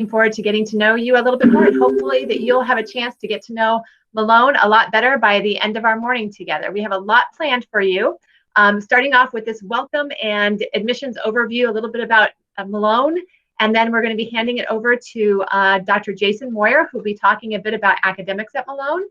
Looking forward to getting to know you a little bit more, and hopefully that you'll have a chance to get to know Malone a lot better by the end of our morning together. We have a lot planned for you. Starting off with this welcome and admissions overview, a little bit about Malone, and then we're going to be handing it over to Dr. Jason Moyer, who'll be talking a bit about academics at Malone.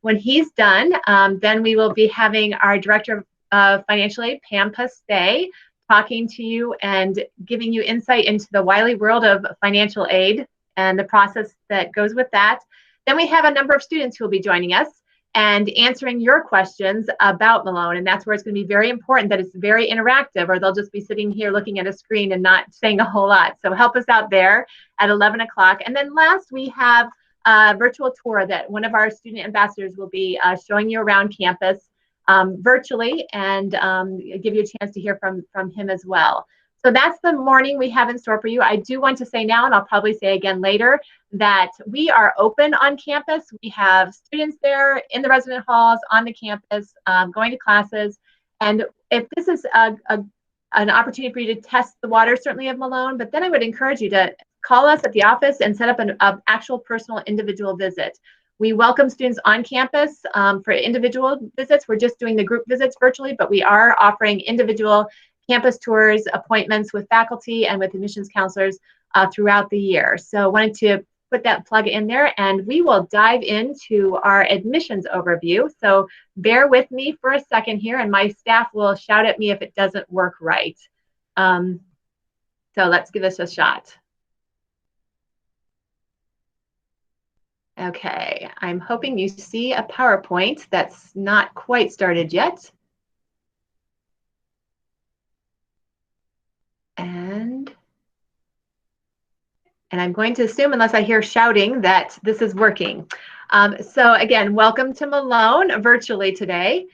When he's done, then we will be having our Director of Financial Aid, Pam Pastay, talking to you and giving you insight into the wily world of financial aid and the process that goes with that. Then we have a number of students who will be joining us and answering your questions about Malone. And that's where it's going to be very important that it's very interactive, or they'll just be sitting here looking at a screen and not saying a whole lot. So help us out there at 11 o'clock. And then last, we have a virtual tour that one of our student ambassadors will be showing you around campus virtually, and give you a chance to hear from him as well. So that's the morning we have in store for you. I do want to say now, and I'll probably say again later, that we are open on campus. We have students there in the resident halls on the campus, going to classes. And if this is an opportunity for you to test the water, certainly of Malone, but then I would encourage you to call us at the office and set up an actual personal individual visit. We welcome students on campus for individual visits. We're just doing the group visits virtually, but we are offering individual campus tours, appointments with faculty and with admissions counselors throughout the year. So I wanted to put that plug in there, and we will dive into our admissions overview. So bear with me for a second here, and my staff will shout at me if it doesn't work right. So let's give this a shot. Okay, I'm hoping you see a PowerPoint that's not quite started yet. And I'm going to assume, unless I hear shouting, that this is working. So again, welcome to Malone virtually today.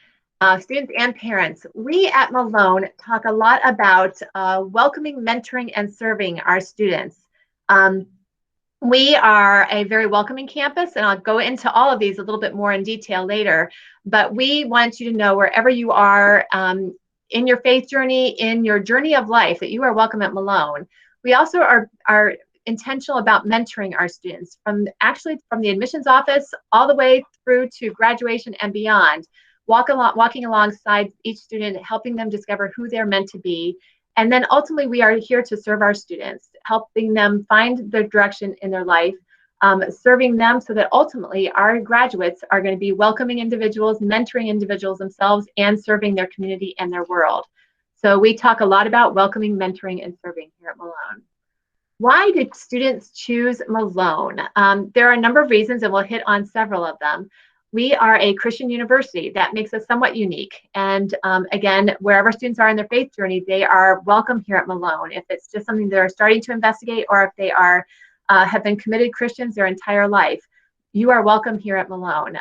Students and parents, we at Malone talk a lot about welcoming, mentoring, and serving our students. We are a very welcoming campus, and I'll go into all of these a little bit more in detail later, but we want you to know wherever you are in your faith journey, in your journey of life, that you are welcome at Malone. We also are intentional about mentoring our students from the admissions office all the way through to graduation and beyond, walking alongside each student, helping them discover who they're meant to be. And then ultimately, we are here to serve our students, helping them find their direction in their life, serving them so that ultimately our graduates are going to be welcoming individuals, mentoring individuals themselves, and serving their community and their world. So we talk a lot about welcoming, mentoring, and serving here at Malone. Why did students choose Malone? There are a number of reasons, and we'll hit on several of them. We are a Christian university. That makes us somewhat unique. And again, wherever students are in their faith journey, they are welcome here at Malone. If it's just something they're starting to investigate, or if they are have been committed Christians their entire life, you are welcome here at Malone.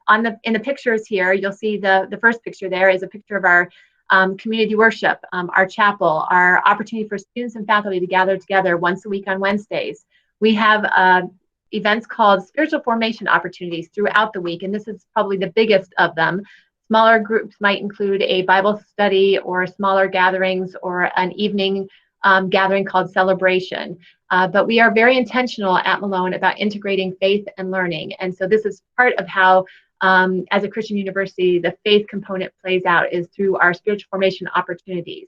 In the pictures here, you'll see the first picture there is a picture of our community worship, our chapel, our opportunity for students and faculty to gather together once a week on Wednesdays. We have events called spiritual formation opportunities throughout the week, and this is probably the biggest of them. Smaller groups might include a Bible study or smaller gatherings or an evening gathering called celebration. But we are very intentional at Malone about integrating faith and learning. And so this is part of how, as a Christian university, the faith component plays out, is through our spiritual formation opportunities.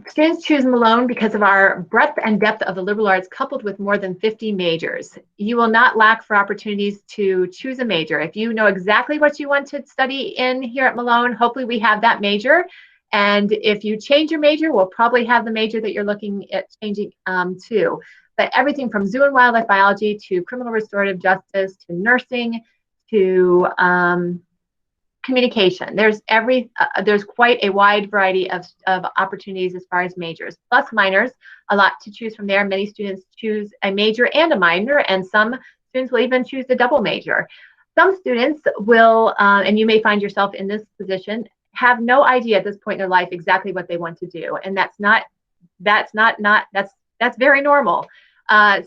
Students choose Malone because of our breadth and depth of the liberal arts, coupled with more than 50 majors. You will not lack for opportunities to choose a major. If you know exactly what you want to study in here at Malone, hopefully we have that major. And if you change your major, we'll probably have the major that you're looking at changing to. But everything from zoo and wildlife biology to criminal restorative justice to nursing to communication. There's quite a wide variety of opportunities as far as majors, plus minors, a lot to choose from there. Many students choose a major and a minor, and some students will even choose a double major. Some students will, and you may find yourself in this position, have no idea at this point in their life exactly what they want to do, and that's very normal.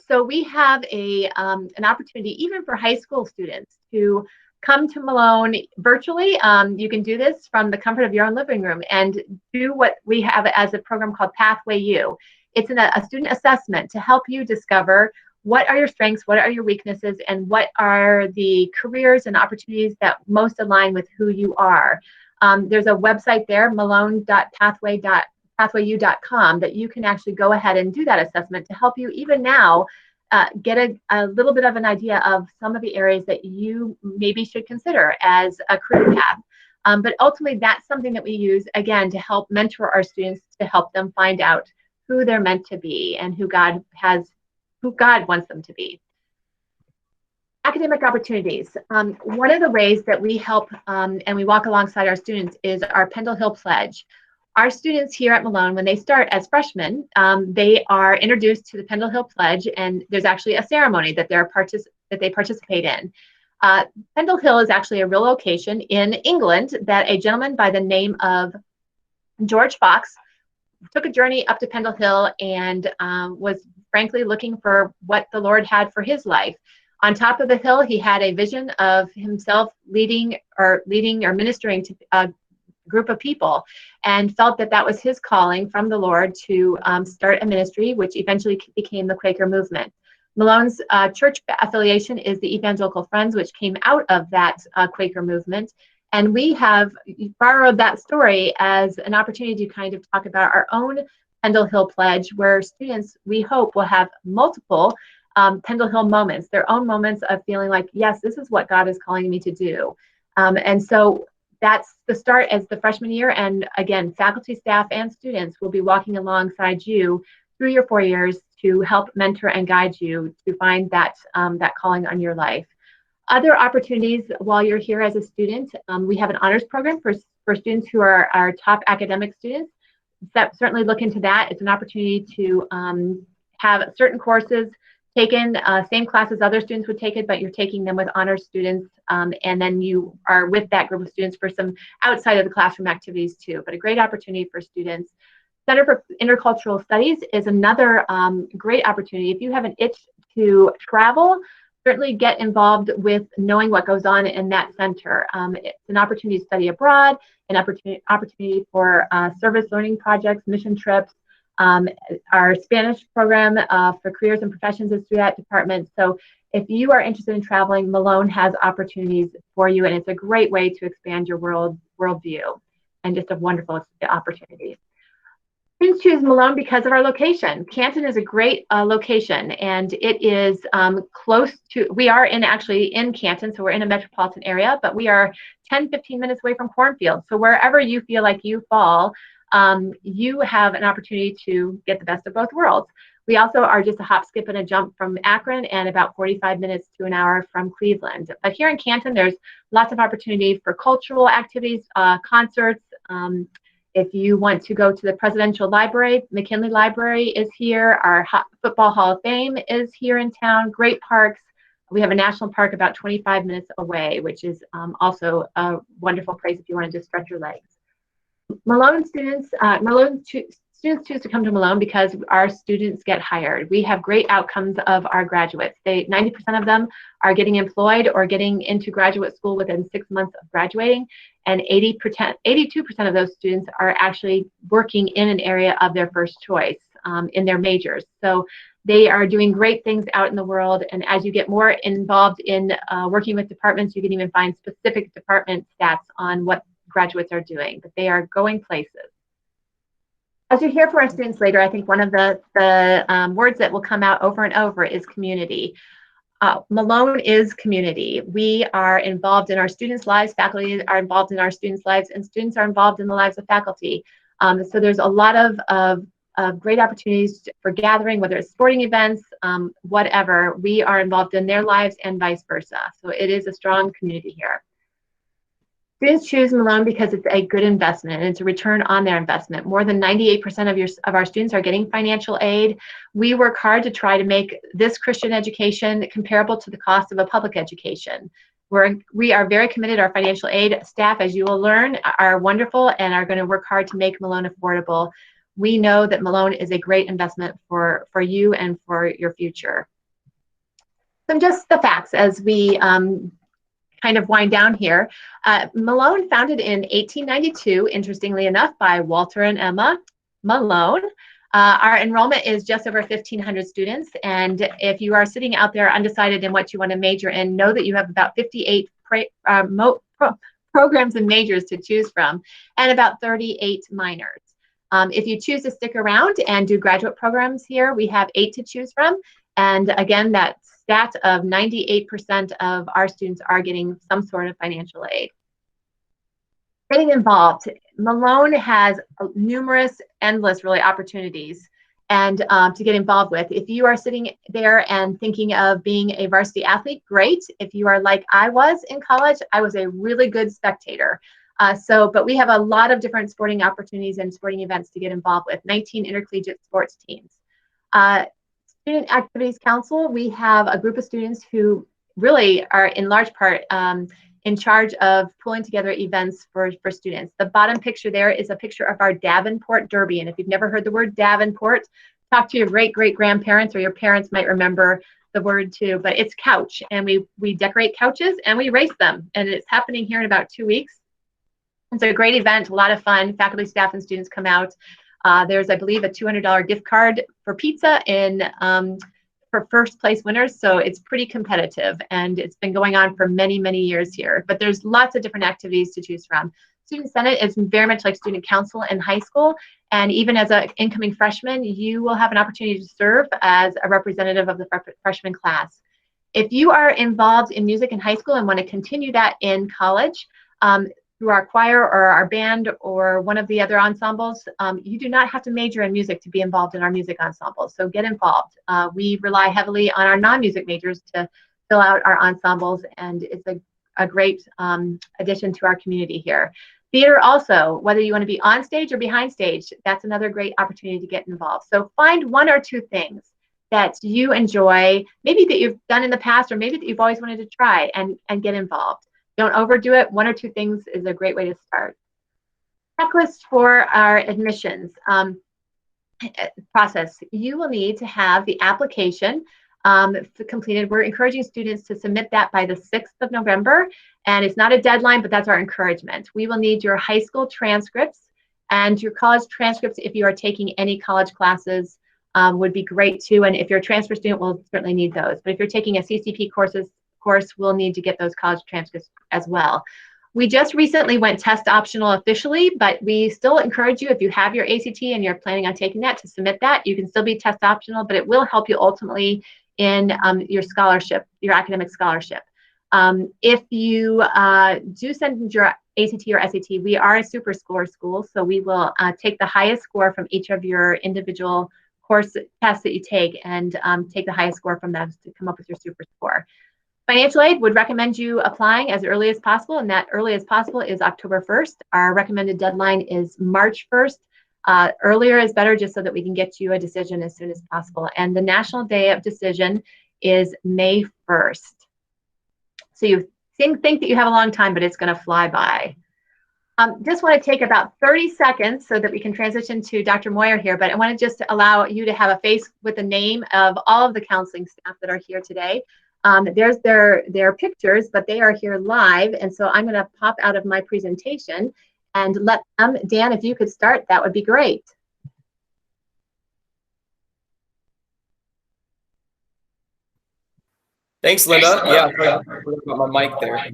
So we have an opportunity even for high school students to come to Malone virtually. You can do this from the comfort of your own living room and do what we have as a program called Pathway U. It's a student assessment to help you discover what are your strengths, what are your weaknesses, and what are the careers and opportunities that most align with who you are. There's a website there, malone.pathwayu.com, that you can actually go ahead and do that assessment to help you even now get a little bit of an idea of some of the areas that you maybe should consider as a career path. But ultimately, that's something that we use, again, to help mentor our students, to help them find out who they're meant to be and who God wants them to be. Academic opportunities. One of the ways that we help and we walk alongside our students is our Pendle Hill Pledge. Our students here at Malone, when they start as freshmen, they are introduced to the Pendle Hill Pledge, and there's actually a ceremony that they participate in. Pendle Hill is actually a real location in England that a gentleman by the name of George Fox took a journey up to Pendle Hill and was frankly looking for what the Lord had for his life. On top of the hill, he had a vision of himself leading or ministering to a group of people, and felt that that was his calling from the Lord to start a ministry, which eventually became the Quaker movement. Malone's church affiliation is the Evangelical Friends, which came out of that Quaker movement. And we have borrowed that story as an opportunity to kind of talk about our own Pendle Hill Pledge, where students, we hope, will have multiple Pendle Hill moments, their own moments of feeling like, yes, this is what God is calling me to do. And so that's the start as the freshman year. And again, faculty, staff, and students will be walking alongside you through your 4 years to help mentor and guide you to find that, that calling on your life. Other opportunities while you're here as a student, we have an honors program for students who are our top academic students. Certainly look into that. It's an opportunity to have certain courses taken, same class as other students would take it, but you're taking them with honors students, and then you are with that group of students for some outside of the classroom activities too, but a great opportunity for students. Center for Intercultural Studies is another great opportunity. If you have an itch to travel, certainly get involved with knowing what goes on in that center. It's an opportunity to study abroad, an opportunity for service learning projects, mission trips. Our Spanish program for careers and professions is through that department. So if you are interested in traveling, Malone has opportunities for you, and it's a great way to expand your worldview, and just a wonderful opportunity. Students choose Malone because of our location. Canton is a great location, and it is close to, we are actually in Canton, so we're in a metropolitan area, but we are 10-15 minutes away from Cornfield. So wherever you feel like you fall, you have an opportunity to get the best of both worlds. We also are just a hop, skip, and a jump from Akron, and about 45 minutes to an hour from Cleveland. But here in Canton, there's lots of opportunity for cultural activities, concerts. If you want to go to the Presidential Library, McKinley Library is here. Our Football Hall of Fame is here in town. Great parks. We have a national park about 25 minutes away, which is also a wonderful place if you want to just stretch your legs. Malone students choose to come to Malone because our students get hired. We have great outcomes of our graduates. 90% of them are getting employed or getting into graduate school within 6 months of graduating, and 82% of those students are actually working in an area of their first choice in their majors. So they are doing great things out in the world, and as you get more involved in working with departments, you can even find specific department stats on what graduates are doing, but they are going places. As you hear from our students later, I think one of the words that will come out over and over is community. Malone is community. We are involved in our students' lives, faculty are involved in our students' lives, and students are involved in the lives of faculty. So there's a lot of great opportunities for gathering, whether it's sporting events, whatever. We are involved in their lives and vice versa. So it is a strong community here. Students choose Malone because it's a good investment and it's a return on their investment. More than 98% of our students are getting financial aid. We work hard to try to make this Christian education comparable to the cost of a public education. We are very committed. Our financial aid staff, as you will learn, are wonderful and are going to work hard to make Malone affordable. We know that Malone is a great investment for you and for your future. Some just the facts as we kind of wind down here. Malone, founded in 1892, interestingly enough, by Walter and Emma Malone. Our enrollment is just over 1,500 students, and if you are sitting out there undecided in what you want to major in, know that you have about 58 programs and majors to choose from, and about 38 minors. If you choose to stick around and do graduate programs here, we have 8 to choose from, and again, that stat of 98% of our students are getting some sort of financial aid. Getting involved. Malone has numerous, endless, really, opportunities and to get involved with. If you are sitting there and thinking of being a varsity athlete, great. If you are like I was in college, I was a really good spectator. But we have a lot of different sporting opportunities and sporting events to get involved with, 19 intercollegiate sports teams. Student Activities Council, we have a group of students who really are in large part in charge of pulling together events for students. The bottom picture there is a picture of our Davenport Derby. And if you've never heard the word Davenport, talk to your great-great-grandparents, or your parents might remember the word too, but it's couch. And we decorate couches and we race them. And it's happening here in about 2 weeks. It's a great event, a lot of fun. Faculty, staff, and students come out. There's, I believe, a $200 gift card for pizza for first place winners, so it's pretty competitive, and it's been going on for many, many years here. But there's lots of different activities to choose from. Student Senate is very much like student council in high school, and even as an incoming freshman, you will have an opportunity to serve as a representative of the freshman class. If you are involved in music in high school and want to continue that in college, through our choir or our band or one of the other ensembles, you do not have to major in music to be involved in our music ensembles. So get involved. We rely heavily on our non-music majors to fill out our ensembles, and it's a great addition to our community here. Theater also, whether you want to be on stage or behind stage, that's another great opportunity to get involved. So find 1 or 2 things that you enjoy, maybe that you've done in the past, or maybe that you've always wanted to try, and get involved. Don't overdo it. 1 or 2 things is a great way to start. Checklist for our admissions process. You will need to have the application completed. We're encouraging students to submit that by the 6th of November, and it's not a deadline, but that's our encouragement. We will need your high school transcripts and your college transcripts. If you are taking any college classes, would be great too, and if you're a transfer student, we'll certainly need those. But if you're taking a CCP course, we'll need to get those college transcripts as well. We just recently went test optional officially, but we still encourage you, if you have your ACT and you're planning on taking that, to submit that. You can still be test optional, but it will help you ultimately in your scholarship, your academic scholarship. If you do send in your ACT or SAT, we are a super score school, so we will take the highest score from each of your individual course tests that you take, and take the highest score from that to come up with your super score. Financial aid would recommend you applying as early as possible, and that early as possible is October 1st. Our recommended deadline is March 1st. Earlier is better, just so that we can get you a decision as soon as possible. And the national day of decision is May 1st. So you think that you have a long time, but it's going to fly by. Just want to take about 30 seconds so that we can transition to Dr. Moyer here, but I want to just allow you to have a face with the name of all of the counseling staff that are here today. There's their pictures, but they are here live, and so I'm going to pop out of my presentation and let them. Dan, if you could start, that would be great. Thanks, Linda. Yeah, I forgot about my mic there.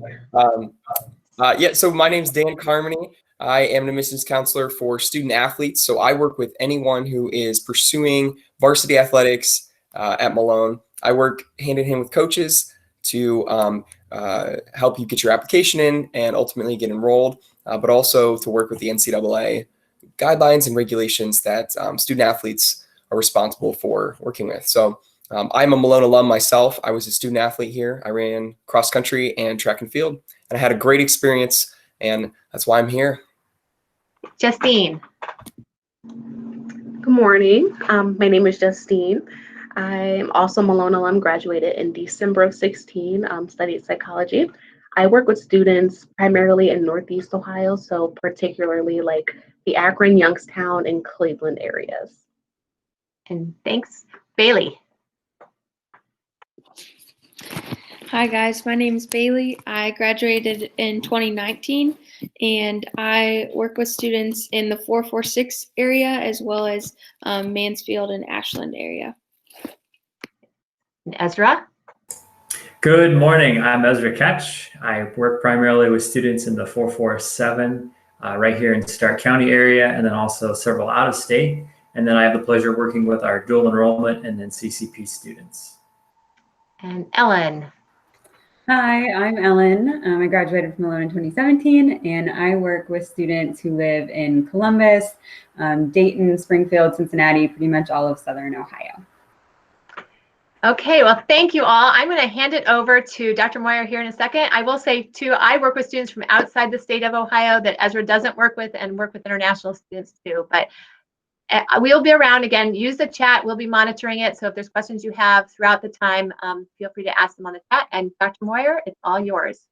Yeah, so my name's Dan Carmody. I am an admissions counselor for student athletes. So I work with anyone who is pursuing varsity athletics at Malone. I work hand in hand with coaches to help you get your application in and ultimately get enrolled, but also to work with the NCAA guidelines and regulations that student athletes are responsible for working with. So I'm a Malone alum myself. I was a student athlete here. I ran cross country and track and field, and I had a great experience, and that's why I'm here. Justine. Good morning. My name is Justine. I'm also Malone alum, graduated in December of 16, studied psychology. I work with students primarily in Northeast Ohio, so particularly like the Akron, Youngstown, and Cleveland areas. And thanks. Bailey. Hi guys, my name is Bailey. I graduated in 2019. and I work with students in the 446 area as well as Mansfield and Ashland area. And Ezra? Good morning. I'm Ezra Ketch. I work primarily with students in the 447 right here in Stark County area, and then also several out of state. And then I have the pleasure of working with our dual enrollment and then CCP students. And Ellen? Hi, I'm Ellen. I graduated from Malone in 2017, and I work with students who live in Columbus, Dayton, Springfield, Cincinnati, pretty much all of Southern Ohio. Okay, well, thank you all. I'm going to hand it over to Dr. Moyer here in a second. I will say, too, I work with students from outside the state of Ohio that Ezra doesn't work with, and work with international students, too. But we'll be around again. Use the chat. We'll be monitoring it. So if there's questions you have throughout the time, feel free to ask them on the chat. And Dr. Moyer, it's all yours.